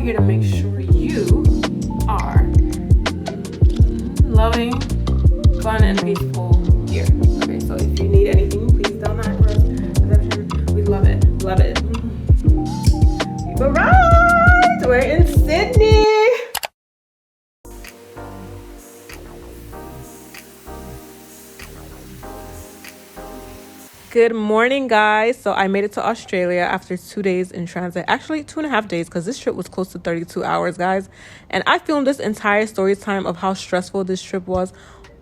here to make sure you are loving, fun, and peaceful here. Okay, so if you need anything, please don't knock for reception. We love it. Love it. We've arrived. We're in Sydney. Good morning, guys. So I made it to Australia after 2 days in transit. Actually, 2.5 days, because this trip was close to 32 hours, guys. And I filmed this entire story time of how stressful this trip was,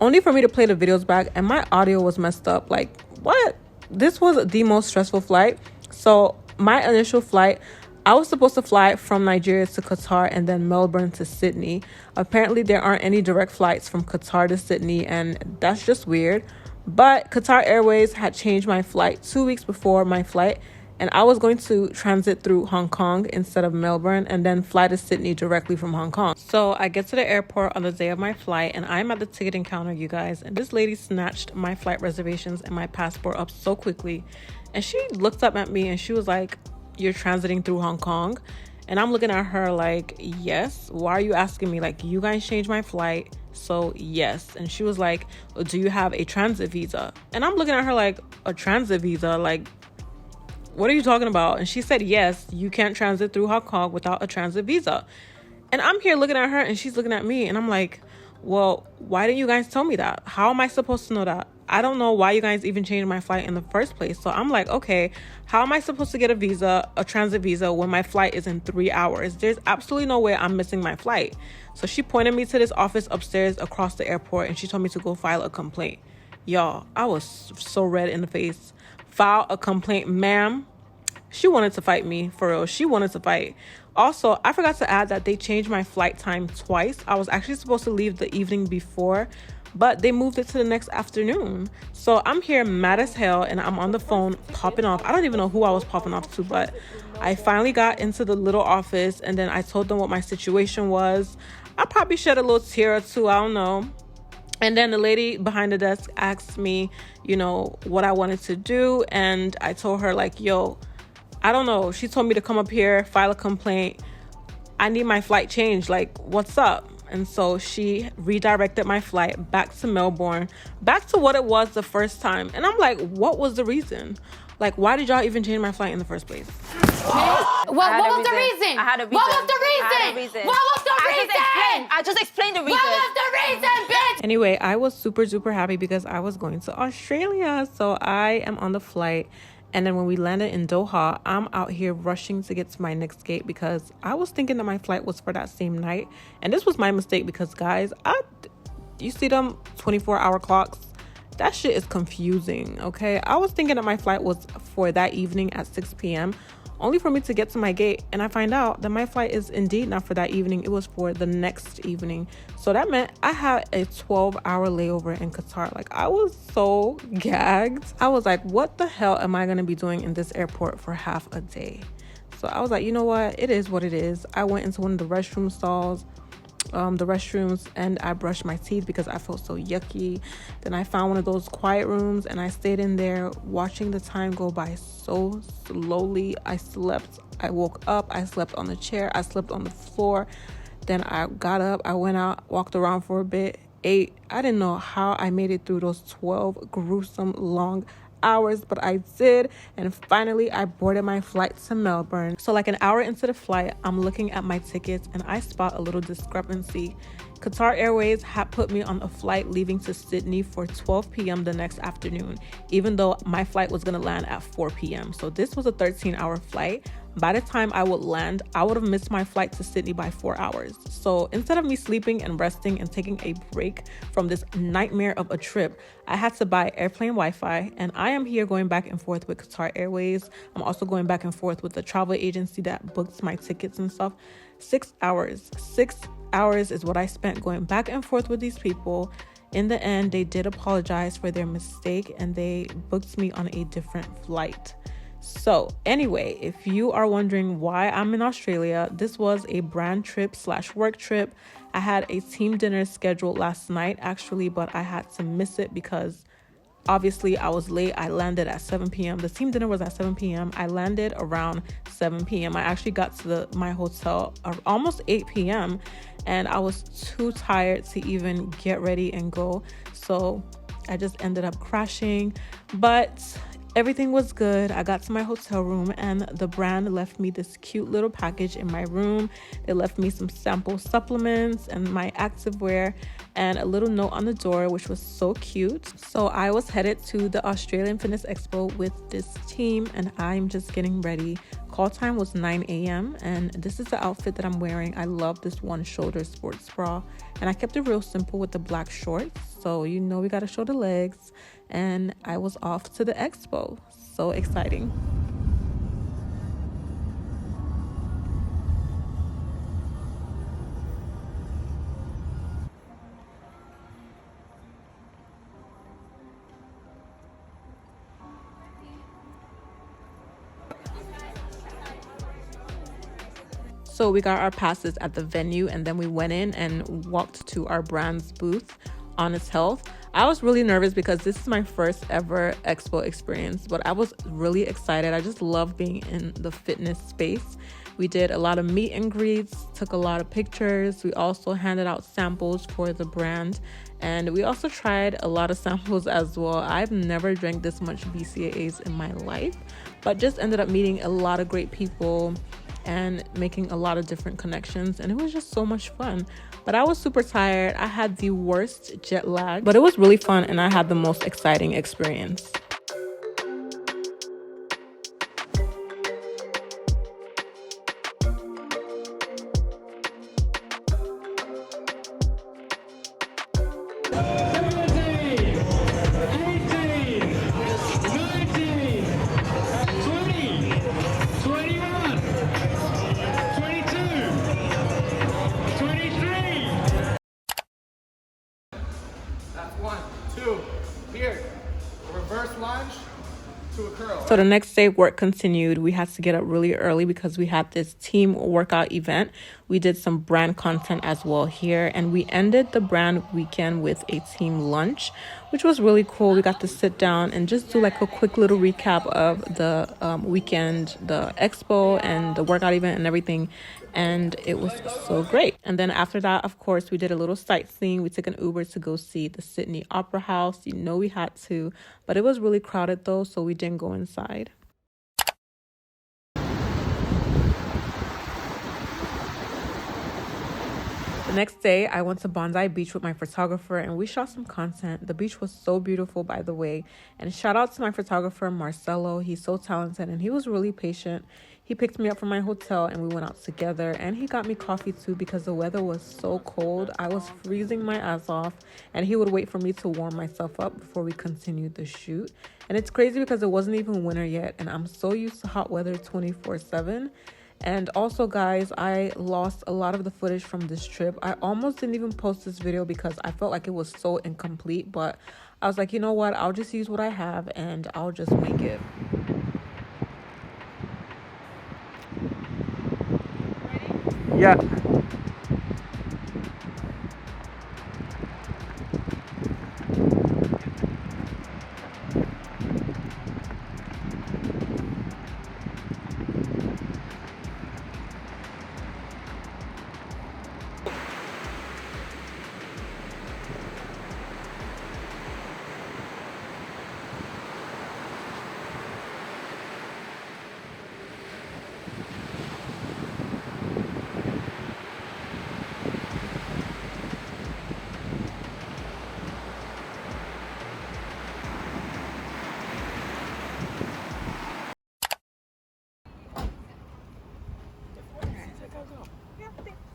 only for me to play the videos back, and my audio was messed up. Like, what? This was the most stressful flight. So my initial flight, I was supposed to fly from Nigeria to Qatar and then Melbourne to Sydney. Apparently, there aren't any direct flights from Qatar to Sydney, and that's just weird. But Qatar Airways had changed my flight 2 weeks before my flight, and I was going to transit through Hong Kong instead of Melbourne and then fly to Sydney directly from Hong Kong. So I get to the airport on the day of my flight, and I'm at the ticketing counter, you guys, and this lady snatched my flight reservations and my passport up so quickly. And she looked up at me and she was like, "You're transiting through Hong Kong?" And I'm looking at her like, "Yes. Why are you asking me? Like, you guys changed my flight, so yes." And she was like, "Well, do you have a transit visa?" And I'm looking at her like, "A transit visa? Like, what are you talking about?" And she said, "Yes, you can't transit through Hong Kong without a transit visa." And I'm here looking at her and she's looking at me, and I'm like, "Well, why didn't you guys tell me that? How am I supposed to know that? I don't know why you guys even changed my flight in the first place." So I'm like, okay, how am I supposed to get a transit visa, when my flight is in 3 hours? There's absolutely no way I'm missing my flight. So she pointed me to this office upstairs across the airport, and she told me to go file a complaint. Y'all, I was so red in the face. File a complaint, ma'am? She wanted to fight me, for real. She wanted to fight. Also, I forgot to add that they changed my flight time twice. I was actually supposed to leave the evening before, but they moved it to the next afternoon. So I'm here mad as hell, and I'm on the phone popping off. I don't even know who I was popping off to, but I finally got into the little office, and then I told them what my situation was. I probably shed a little tear or two, I don't know. And then the lady behind the desk asked me, what I wanted to do. And I told her like, yo, I don't know. She told me to come up here, file a complaint. I need my flight changed. Like, what's up? And so she redirected my flight back to Melbourne, back to what it was the first time. And I'm like, what was the reason? Like, why did y'all even change my flight in the first place? What was the reason? I had a reason. What was the reason? What was the reason? I just explained the reason. What was the reason, bitch? Anyway, I was super happy because I was going to Australia. So I am on the flight. And then when we landed in Doha, I'm out here rushing to get to my next gate because I was thinking that my flight was for that same night. And this was my mistake because, guys, you see them 24-hour clocks? That shit is confusing, okay? I was thinking that my flight was for that evening at 6 p.m., only for me to get to my gate and I find out that my flight is indeed not for that evening. It was for the next evening. So that meant I had a 12-hour layover in Qatar. Like, I was so gagged. I was like, what the hell am I going to be doing in this airport for half a day? So I was like, you know what? It is what it is. I went into one of the restroom stalls, and I brushed my teeth because I felt so yucky. Then I found one of those quiet rooms and I stayed in there watching the time go by so slowly. I slept. I woke up. I slept on the chair. I slept on the floor. Then I got up. I went out, walked around for a bit, ate. I didn't know how I made it through those 12 gruesome long hours, but I did. And finally I boarded my flight to Melbourne. So like an hour into the flight, I'm looking at my tickets and I spot a little discrepancy. Qatar Airways had put me on a flight leaving to Sydney for 12 p.m. the next afternoon, even though my flight was going to land at 4 p.m. So this was a 13-hour flight. By the time I would land, I would have missed my flight to Sydney by 4 hours. So instead of me sleeping and resting and taking a break from this nightmare of a trip, I had to buy airplane Wi-Fi, and I am here going back and forth with Qatar Airways. I'm also going back and forth with the travel agency that books my tickets and stuff. 6 hours. 6 hours is what I spent going back and forth with these people. In the end, they did apologize for their mistake and they booked me on a different flight. So anyway, if you are wondering why I'm in Australia, this was a brand trip / work trip. I had a team dinner scheduled last night actually, but I had to miss it because Obviously, I was late. I landed at 7 p.m. The team dinner was at 7 p.m. I landed around 7 p.m. I actually got to my hotel almost 8 p.m. and I was too tired to even get ready and go. So I just ended up crashing. But everything was good. I got to my hotel room and the brand left me this cute little package in my room. They left me some sample supplements and my activewear and a little note on the door, which was so cute. So I was headed to the Australian Fitness Expo with this team and I'm just getting ready. Call time was 9 a.m. and this is the outfit that I'm wearing. I love this one shoulder sports bra and I kept it real simple with the black shorts. So you know we gotta show the legs, and I was off to the expo. So exciting. So we got our passes at the venue and then we went in and walked to our brand's booth, Honest Health. I was really nervous because this is my first ever expo experience, but I was really excited. I just love being in the fitness space. We did a lot of meet and greets, took a lot of pictures. We also handed out samples for the brand and we also tried a lot of samples as well. I've never drank this much BCAAs in my life, but just ended up meeting a lot of great people and making a lot of different connections, and it was just so much fun. But I was super tired. I had the worst jet lag, but it was really fun and I had the most exciting experience. So the next day work continued. We had to get up really early because we had this team workout event. We did some brand content as well here, and we ended the brand weekend with a team lunch, which was really cool. We got to sit down and just do like a quick little recap of the weekend, the expo and the workout event and everything. And it was so great. And then after that, of course, we did a little sightseeing. We took an Uber to go see the Sydney Opera House. You know we had to, but it was really crowded though, so we didn't go inside. The next day, I went to Bondi Beach with my photographer and we shot some content. The beach was so beautiful, by the way. And shout out to my photographer, Marcelo. He's so talented and he was really patient. He picked me up from my hotel and we went out together, and he got me coffee too because the weather was so cold. I was freezing my ass off and he would wait for me to warm myself up before we continued the shoot. And it's crazy because it wasn't even winter yet and I'm so used to hot weather 24/7. And also, guys, I lost a lot of the footage from this trip. I almost didn't even post this video because I felt like it was so incomplete, but I was like, you know what, I'll just use what I have and I'll just make it. Yeah.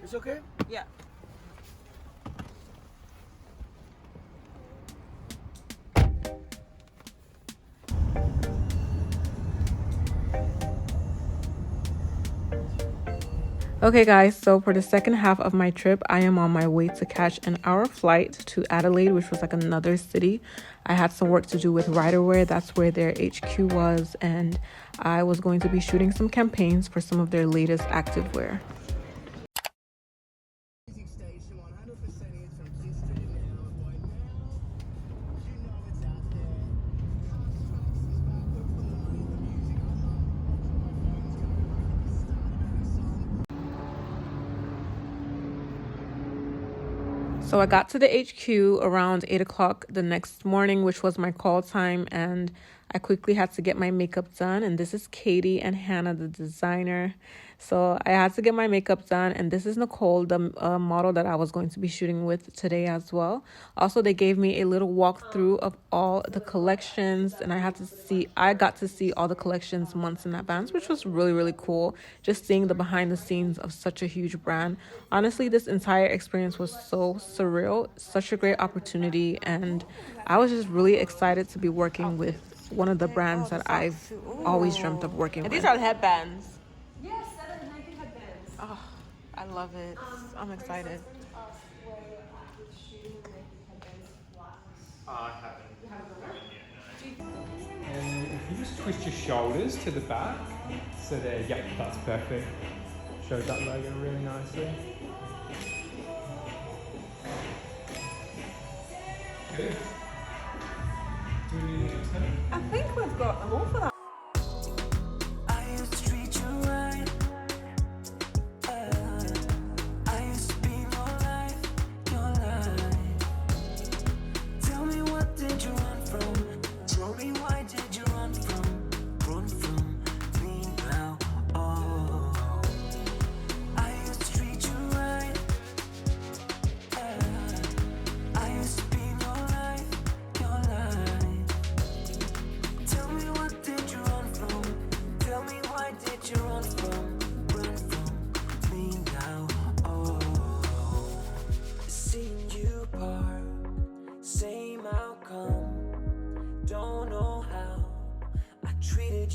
It's okay? Yeah. Okay guys, so for the second half of my trip, I am on my way to catch an hour flight to Adelaide, which was like another city. I had some work to do with Riderwear. That's where their HQ was, and I was going to be shooting some campaigns for some of their latest activewear. So I got to the HQ around 8 o'clock the next morning, which was my call time, and I quickly had to get my makeup done. And this is Katie and Hannah, the designer. So I had to get my makeup done, and this is Nicole, the model that I was going to be shooting with today as well. Also, they gave me a little walkthrough of all the collections, and I got to see all the collections months in advance, which was really, really cool. Just seeing the behind the scenes of such a huge brand. Honestly, this entire experience was so surreal, such a great opportunity, and I was just really excited to be working with one of the brands that I've always dreamt of working with. These are the headbands. Yes, 790 headbands. Oh, I love it. I'm excited. I haven't. And if you just twist your shoulders to the back, so there, yep, that's perfect. Shows that logo really nicely. Good. Do we need a turn? I think we've got them all for that.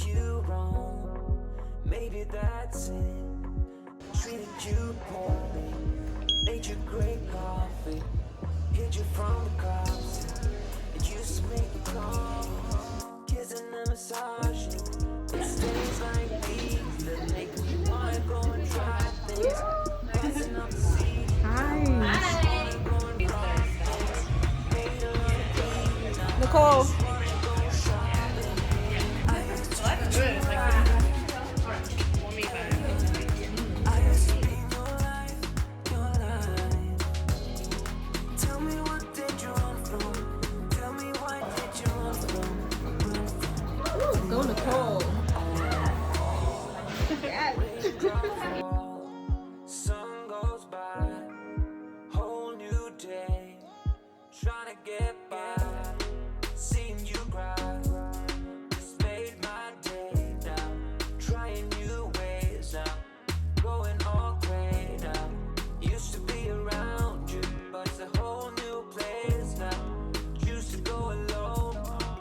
You wrong, maybe that's it. Treated you poorly, made you great coffee, hid you from the cops. It used to make you call, kissing and massage. It stays like these that make me wanna go and try things. Passing up the sea. Nicole. Go Nicole. Sun goes by, whole new day, trying to get by, seeing you cry, just made my day now, trying new ways now, going all gray now, used to be around you, but it's a whole new place now, used to go alone,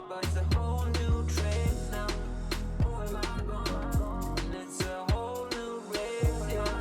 but it's a whole new train now, oh am I gone, it's a whole new race, yeah.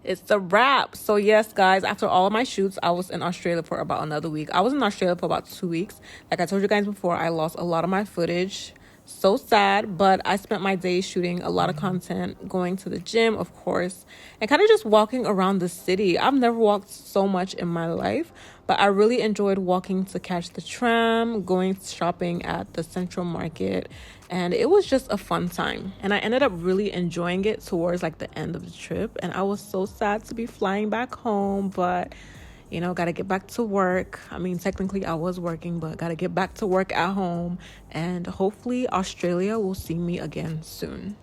It's a wrap. So yes, guys, after all of my shoots, I was in Australia for about another week. I was in Australia for about 2 weeks. Like I told you guys before, I lost a lot of my footage. So sad, but I spent my days shooting a lot of content, going to the gym, of course, and kind of just walking around the city. I've never walked so much in my life, but I really enjoyed walking to catch the tram, going shopping at the Central Market, and it was just a fun time. And I ended up really enjoying it towards like the end of the trip, and I was so sad to be flying back home, but you know, gotta get back to work. I mean, technically I was working, but gotta get back to work at home, and hopefully Australia will see me again soon.